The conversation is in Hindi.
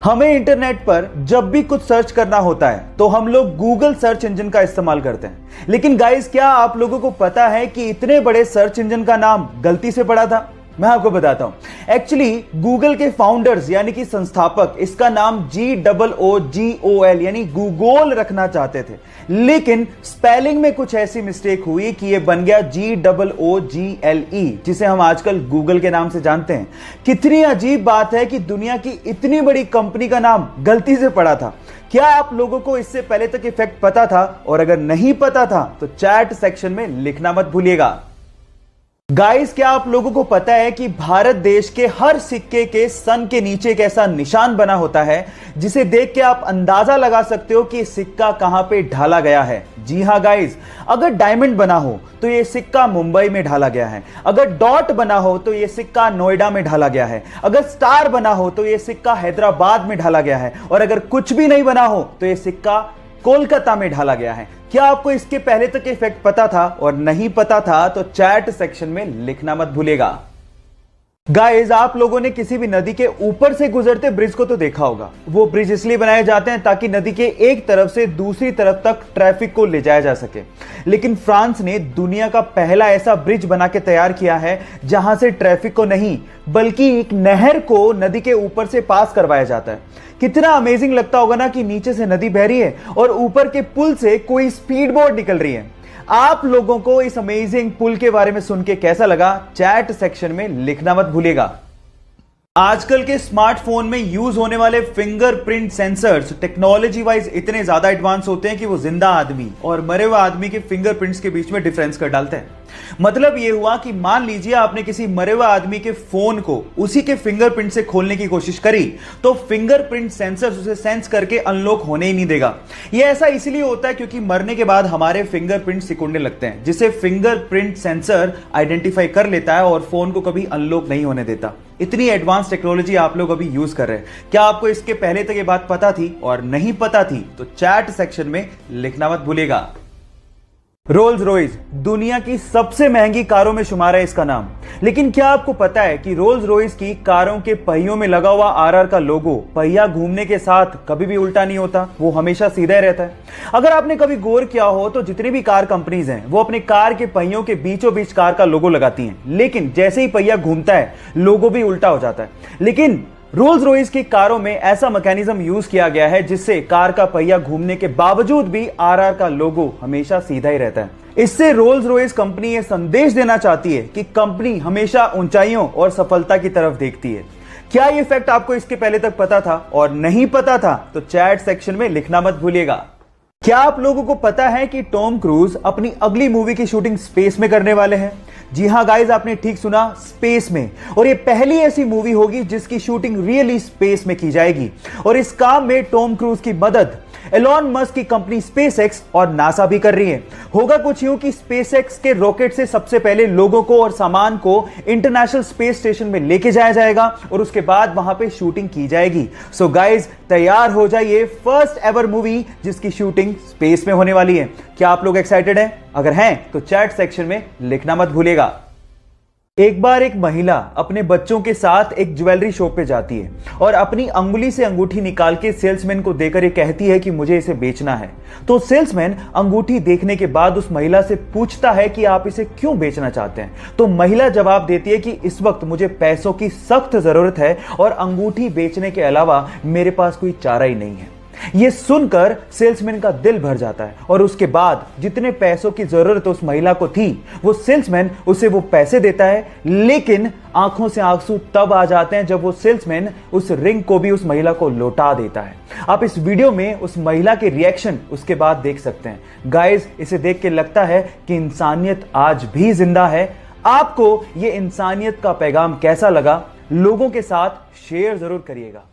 हमें इंटरनेट पर जब भी कुछ सर्च करना होता है तो हम लोग गूगल सर्च इंजन का इस्तेमाल करते हैं। लेकिन गाइस, क्या आप लोगों को पता है कि इतने बड़े सर्च इंजन का नाम गलती से पड़ा था? मैं आपको बताता हूं। एक्चुअली गूगल के फाउंडर्स यानी कि संस्थापक इसका नाम GOOGOL यानी गूगोल रखना चाहते थे, लेकिन स्पेलिंग में कुछ ऐसी मिस्टेक हुई कि यह बन गया GOOGLE, जिसे हम आजकल गूगल के नाम से जानते हैं। कितनी अजीब बात है कि दुनिया की इतनी बड़ी कंपनी का नाम गलती से पड़ा था। क्या आप लोगों को इससे पहले तक इफेक्ट पता था? और अगर नहीं पता था तो चैट सेक्शन में लिखना मत भूलिएगा। गाइस, क्या आप लोगों को पता है कि भारत देश के हर सिक्के के सन के नीचे एक ऐसा निशान बना होता है जिसे देख के आप अंदाजा लगा सकते हो कि सिक्का कहां पे ढाला गया है? जी हां गाइस, अगर डायमंड बना हो तो यह सिक्का मुंबई में ढाला गया है, अगर डॉट बना हो तो यह सिक्का नोएडा में ढाला गया है, अगर स्टार बना हो तो यह सिक्का हैदराबाद में ढाला गया है, और अगर कुछ भी नहीं बना हो तो यह सिक्का कोलकाता में ढाला गया है। क्या आपको इसके पहले तक इफेक्ट पता था? और नहीं पता था तो चैट सेक्शन में लिखना मत भूलिएगा। गाइस, आप लोगों ने किसी भी नदी के ऊपर से गुजरते ब्रिज को तो देखा होगा। वो ब्रिज इसलिए बनाए जाते हैं ताकि नदी के एक तरफ से दूसरी तरफ तक ट्रैफिक को ले जाया जा सके। लेकिन फ्रांस ने दुनिया का पहला ऐसा ब्रिज बना के तैयार किया है जहां से ट्रैफिक को नहीं बल्कि एक नहर को नदी के ऊपर से पास करवाया जाता है। कितना अमेजिंग लगता होगा ना कि नीचे से नदी बह रही है और ऊपर के पुल से कोई स्पीड बोट निकल रही है। आप लोगों को इस अमेजिंग पुल के बारे में सुन के कैसा लगा? चैट सेक्शन में लिखना मत भूलिएगा। आजकल के स्मार्टफोन में यूज होने वाले फिंगरप्रिंट सेंसर्स टेक्नोलॉजी वाइज इतने ज्यादा एडवांस होते हैं कि वो जिंदा आदमी और मरे हुए आदमी के फिंगरप्रिंट्स के बीच में डिफरेंस कर डालते हैं। मतलब ये हुआ कि मान लीजिए आपने किसी मरे हुए आदमी के फोन को उसी के फिंगरप्रिंट से खोलने की कोशिश करी तो फिंगरप्रिंट सेंसर उसे सेंस करके अनलॉक होने ही नहीं देगा। यह ऐसा इसलिए होता है क्योंकि मरने के बाद हमारे फिंगरप्रिंट सिकुड़ने लगते हैं, जिसे फिंगरप्रिंट सेंसर आइडेंटिफाई कर लेता है और फोन को कभी अनलॉक नहीं होने देता। इतनी एडवांस टेक्नोलॉजी आप लोग अभी यूज कर रहे हैं। क्या आपको इसके पहले तक ये बात पता थी? और नहीं पता थी तो चैट सेक्शन में लिखना मत भूलिएगा। रोल्स रॉयस दुनिया की सबसे महंगी कारों में शुमार है इसका नाम। लेकिन क्या आपको पता है कि रोल्स रॉयस की कारों के पहियों में लगा हुआ RR का लोगो पहिया घूमने के साथ कभी भी उल्टा नहीं होता, वो हमेशा सीधा ही रहता है। अगर आपने कभी गौर किया हो तो जितनी भी कार कंपनीज हैं वो अपने कार के पहियों के बीचों बीच कार का लोगो लगाती हैं, लेकिन जैसे ही पहिया घूमता है लोगो भी उल्टा हो जाता है। लेकिन रोल्स रॉयस की कारों में ऐसा मैकेनिज्म यूज किया गया है जिससे कार का पहिया घूमने के बावजूद भी RR का लोगो हमेशा सीधा ही रहता है। इससे रोल्स रॉयस कंपनी यह संदेश देना चाहती है कि कंपनी हमेशा ऊंचाइयों और सफलता की तरफ देखती है। क्या यह फैक्ट आपको इसके पहले तक पता था? और नहीं पता था तो चैट सेक्शन में लिखना मत भूलिएगा। क्या आप लोगों को पता है कि टॉम क्रूज अपनी अगली मूवी की शूटिंग स्पेस में करने वाले हैं? जी हां गाइस, आपने ठीक सुना, स्पेस में। और ये पहली ऐसी मूवी होगी जिसकी शूटिंग रियली स्पेस में की जाएगी। और इस काम में टॉम क्रूज की मदद एलॉन मस्क की कंपनी स्पेसएक्स और नासा भी कर रही है। होगा कुछ यूं कि स्पेसएक्स के रॉकेट से सबसे पहले लोगों को और सामान को इंटरनेशनल स्पेस स्टेशन में लेके जाया जाएगा और उसके बाद वहां पे शूटिंग की जाएगी। सो गाइस, तैयार हो जाइए, फर्स्ट एवर मूवी जिसकी शूटिंग स्पेस में होने वाली है। क्या आप लोग एक्साइटेड हैं? अगर हैं तो चैट सेक्शन में लिखना मत भूलिएगा। एक बार एक महिला अपने बच्चों के साथ एक ज्वेलरी शॉप पे जाती है और अपनी अंगुली से अंगूठी निकाल के सेल्समैन को देकर ये कहती है कि मुझे इसे बेचना है। तो सेल्समैन अंगूठी देखने के बाद उस महिला से पूछता है कि आप इसे क्यों बेचना चाहते हैं? तो महिला जवाब देती है कि इस वक्त मुझे पैसों की सख्त जरूरत है और अंगूठी बेचने के अलावा मेरे पास कोई चारा ही नहीं है। यह सुनकर सेल्समैन का दिल भर जाता है और उसके बाद जितने पैसों की जरूरत उस महिला को थी वो सेल्समैन उसे वो पैसे देता है। लेकिन आंखों से आंसू तब आ जाते हैं जब वो सेल्समैन उस रिंग को भी उस महिला को लौटा देता है। आप इस वीडियो में उस महिला के रिएक्शन उसके बाद देख सकते हैं। गाइस, इसे देख के लगता है कि इंसानियत आज भी जिंदा है। आपको ये इंसानियत का पैगाम कैसा लगा? लोगों के साथ शेयर जरूर करिएगा।